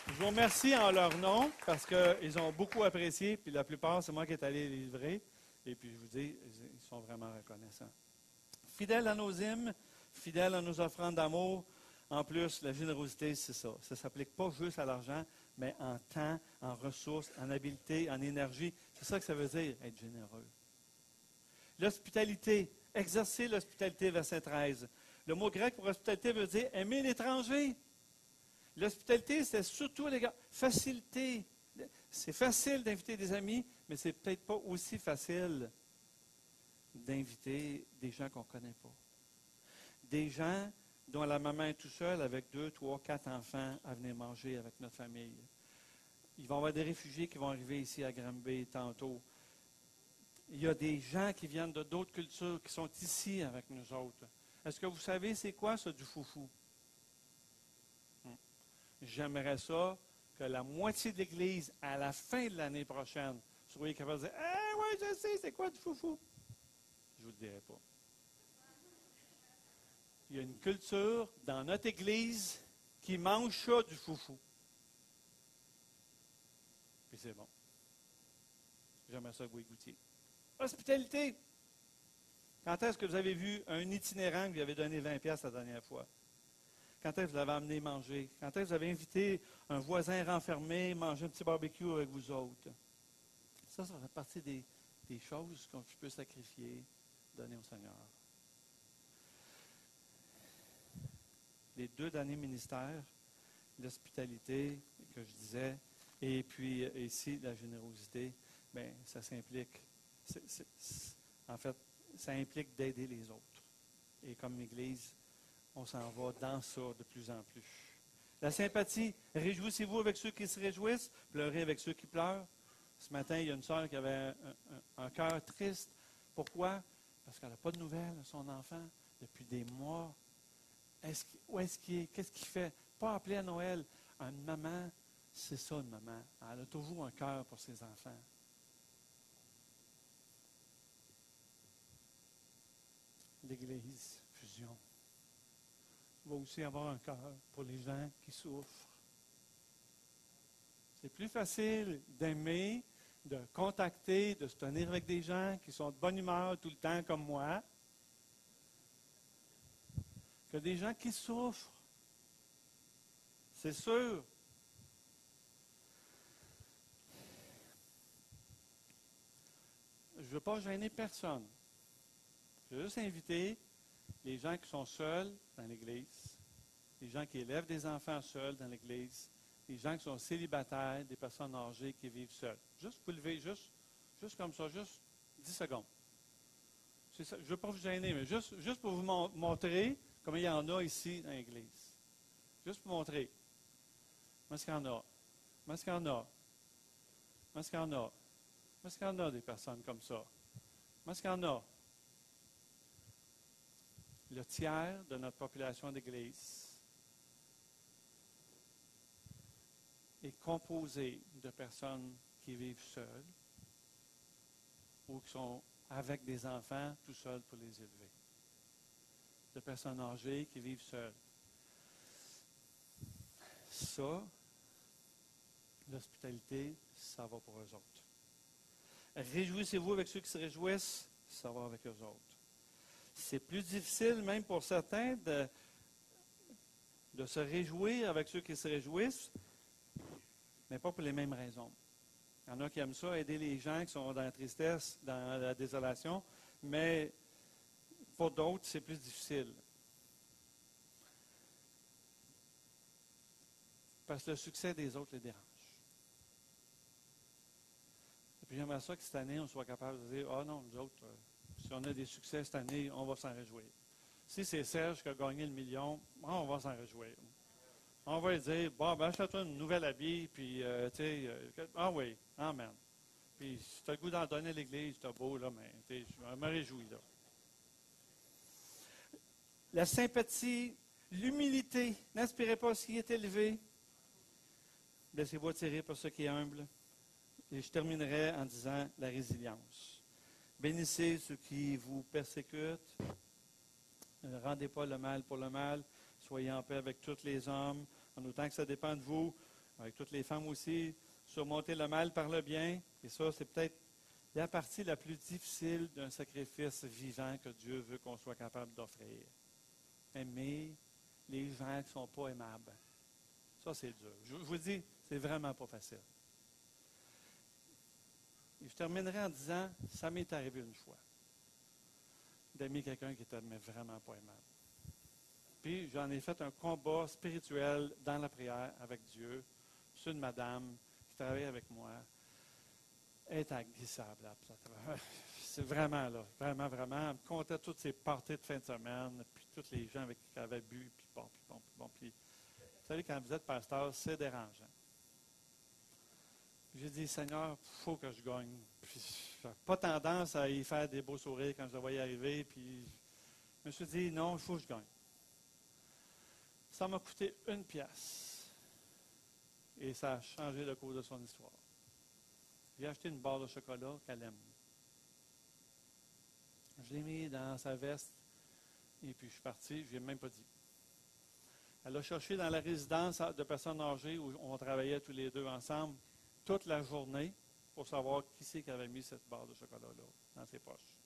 A: Je vous remercie en leur nom parce qu'ils ont beaucoup apprécié, puis la plupart, c'est moi qui est allé les livrer. Et puis je vous dis, ils sont vraiment reconnaissants. Fidèles à nos hymnes, fidèles à nos offrandes d'amour. En plus, la générosité, c'est ça. Ça ne s'applique pas juste à l'argent, mais en temps, en ressources, en habileté, en énergie. C'est ça que ça veut dire, être généreux. L'hospitalité, exercer l'hospitalité, verset 13. Le mot grec pour hospitalité veut dire aimer l'étranger. L'hospitalité, c'est surtout les gars, facilité. C'est facile d'inviter des amis, mais c'est peut-être pas aussi facile d'inviter des gens qu'on ne connaît pas. Des gens dont la maman est tout seule avec 2, 3, 4 enfants à venir manger avec notre famille. Il va y avoir des réfugiés qui vont arriver ici à Granby tantôt. Il y a des gens qui viennent de d'autres cultures qui sont ici avec nous autres. Est-ce que vous savez c'est quoi ça du foufou? J'aimerais ça que la moitié de l'Église, à la fin de l'année prochaine, soit capable de dire « oui, je sais, c'est quoi du foufou? » Je ne vous le dirai pas. Il y a une culture dans notre Église qui mange ça du foufou. Puis c'est bon. J'aimerais ça que vous y goûtiez. Hospitalité. Quand est-ce que vous avez vu un itinérant qui lui avait donné 20$ la dernière fois? Quand est-ce que vous l'avez amené manger? Quand est-ce que vous avez invité un voisin renfermé manger un petit barbecue avec vous autres? Ça fait partie des choses qu'on peut sacrifier, donner au Seigneur. Les 2 derniers ministères, l'hospitalité, que je disais, et puis ici, la générosité, bien, ça s'implique. En fait, ça implique d'aider les autres. Et comme Église, on s'en va dans ça de plus en plus. La sympathie, réjouissez-vous avec ceux qui se réjouissent, pleurez avec ceux qui pleurent. Ce matin, il y a une sœur qui avait un cœur triste. Pourquoi? Parce qu'elle n'a pas de nouvelles de son enfant depuis des mois. Où est-ce qu'il est? Qu'est-ce qu'il fait? Pas appelé à Noël. Une maman, c'est ça une maman. Elle a toujours un cœur pour ses enfants. L'Église, fusion. va aussi avoir un cœur pour les gens qui souffrent. C'est plus facile d'aimer, de contacter, de se tenir avec des gens qui sont de bonne humeur tout le temps comme moi, que des gens qui souffrent. C'est sûr. Je ne veux pas gêner personne. Je veux juste inviter les gens qui sont seuls dans l'Église, les gens qui élèvent des enfants seuls dans l'Église, les gens qui sont célibataires, des personnes âgées qui vivent seules. Juste vous lever, juste comme ça, juste 10 secondes. C'est ça. Je ne veux pas vous gêner, mais juste pour vous montrer comment il y en a ici dans l'Église. Juste pour montrer. Moi, est-ce qu'il y en a? Moi, est-ce qu'il y en a? Moi, est-ce qu'il y en a? Moi, est-ce qu'il y en a des personnes comme ça? Moi, est-ce qu'il y en a? Le tiers de notre population d'Église est composé de personnes qui vivent seules ou qui sont avec des enfants tout seuls pour les élever. De personnes âgées qui vivent seules. Ça, l'hospitalité, ça va pour eux autres. Réjouissez-vous avec ceux qui se réjouissent, ça va avec eux autres. C'est plus difficile, même pour certains, de se réjouir avec ceux qui se réjouissent, mais pas pour les mêmes raisons. Il y en a qui aiment ça, aider les gens qui sont dans la tristesse, dans la désolation, mais pour d'autres, c'est plus difficile. Parce que le succès des autres les dérange. Et puis j'aimerais ça que cette année, on soit capable de dire, ah non, nous autres, si on a des succès cette année, on va s'en réjouir. Si c'est Serge qui a gagné le million, on va s'en réjouir. On va lui dire, bon, ben, achète-toi une nouvelle habit, puis, tu sais, ah oui, amen. Puis, si tu as le goût d'en donner à l'Église, c'est beau, là, mais, tu sais, je me réjouis, là. La sympathie, l'humilité, n'aspirez pas à ce qui est élevé. Laissez-vous attirer par ce qui est humble. Et je terminerai en disant la résilience. Bénissez ceux qui vous persécutent. Ne rendez pas le mal pour le mal. Soyez en paix avec tous les hommes, en autant que ça dépend de vous, avec toutes les femmes aussi. Surmontez le mal par le bien. Et ça, c'est peut-être la partie la plus difficile d'un sacrifice vivant que Dieu veut qu'on soit capable d'offrir. Aimer les gens qui ne sont pas aimables. Ça, c'est dur. Je vous dis, c'est vraiment pas facile. Et je terminerai en disant, ça m'est arrivé une fois, d'aimer quelqu'un qui était vraiment pas aimable. Puis j'en ai fait un combat spirituel dans la prière avec Dieu. C'est une madame qui travaille avec moi. Elle est agissable. C'est vraiment, là, vraiment, vraiment. Elle me comptait toutes ses parties de fin de semaine, puis tous les gens avec qui elle avait bu, puis bon, puis bon, puis bon. Puis, vous savez, quand vous êtes pasteur, c'est dérangeant. J'ai dit, Seigneur, il faut que je gagne. Puis, je n'ai pas tendance à y faire des beaux sourires quand je la voyais arriver. Puis, je me suis dit, non, il faut que je gagne. Ça m'a coûté 1$. Et ça a changé le cours de son histoire. J'ai acheté une barre de chocolat qu'elle aime. Je l'ai mis dans sa veste. Et puis, je suis parti. Je ne lui ai même pas dit. Elle a cherché dans la résidence de personnes âgées où on travaillait tous les deux ensemble toute la journée pour savoir qui c'est qui avait mis cette barre de chocolat-là dans ses poches.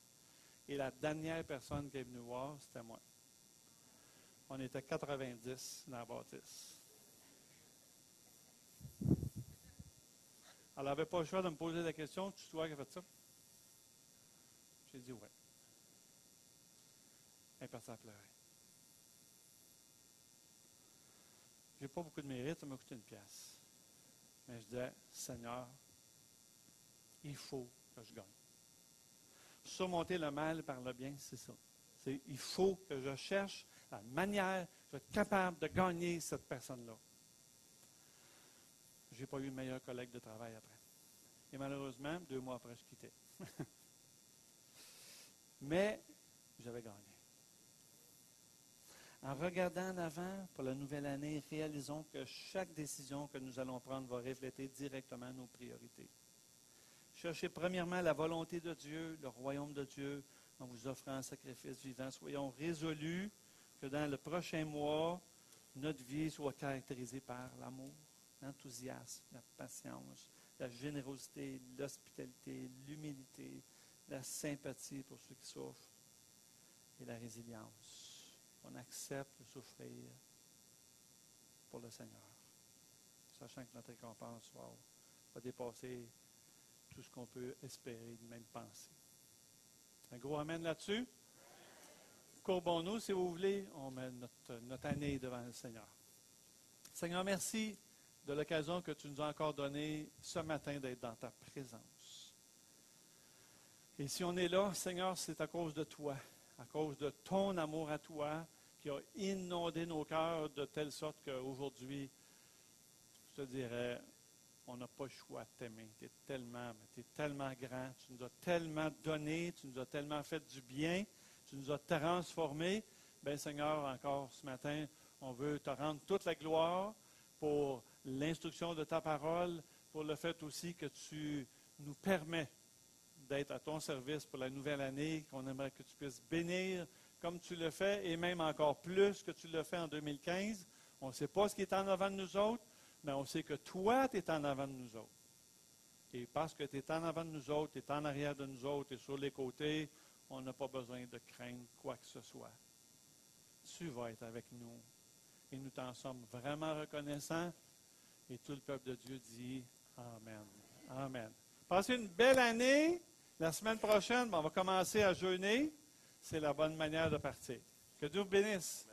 A: Et la dernière personne qui est venue voir, c'était moi. On était 90 dans la bâtisse. Elle n'avait pas le choix de me poser la question, tu toi qui as fait ça? J'ai dit oui. Elle est partie à pleurer. Je n'ai pas beaucoup de mérite, ça m'a coûté 1$. Mais je disais, Seigneur, il faut que je gagne. Surmonter le mal par le bien, c'est ça. Il faut que je cherche la manière de être capable de gagner cette personne-là. Je n'ai pas eu de meilleur collègue de travail après. Et malheureusement, 2 mois après, je quittais. Mais j'avais gagné. En regardant en avant pour la nouvelle année, réalisons que chaque décision que nous allons prendre va refléter directement nos priorités. Cherchez premièrement la volonté de Dieu, le royaume de Dieu, en vous offrant un sacrifice vivant. Soyons résolus que dans le prochain mois, notre vie soit caractérisée par l'amour, l'enthousiasme, la patience, la générosité, l'hospitalité, l'humilité, la sympathie pour ceux qui souffrent et la résilience. On accepte de souffrir pour le Seigneur, sachant que notre récompense va dépasser tout ce qu'on peut espérer, même penser. Un gros amen là-dessus. Courbons-nous, si vous voulez. On met notre année devant le Seigneur. Seigneur, merci de l'occasion que tu nous as encore donnée ce matin d'être dans ta présence. Et si on est là, Seigneur, c'est à cause de toi, à cause de ton amour à toi qui a inondé nos cœurs de telle sorte qu'aujourd'hui, je te dirais, on n'a pas le choix de t'aimer. Tu es tellement grand, tu nous as tellement donné, tu nous as tellement fait du bien, tu nous as transformés. Bien, Seigneur, encore ce matin, on veut te rendre toute la gloire pour l'instruction de ta parole, pour le fait aussi que tu nous permets d'être à ton service pour la nouvelle année, qu'on aimerait que tu puisses bénir comme tu le fais, et même encore plus que tu le fais en 2015. On ne sait pas ce qui est en avant de nous autres, mais on sait que toi, tu es en avant de nous autres. Et parce que tu es en avant de nous autres, tu es en arrière de nous autres et sur les côtés, on n'a pas besoin de craindre quoi que ce soit. Tu vas être avec nous. Et nous t'en sommes vraiment reconnaissants. Et tout le peuple de Dieu dit Amen. Amen. Passez une belle année. La semaine prochaine, on va commencer à jeûner. C'est la bonne manière de partir. Que Dieu vous bénisse.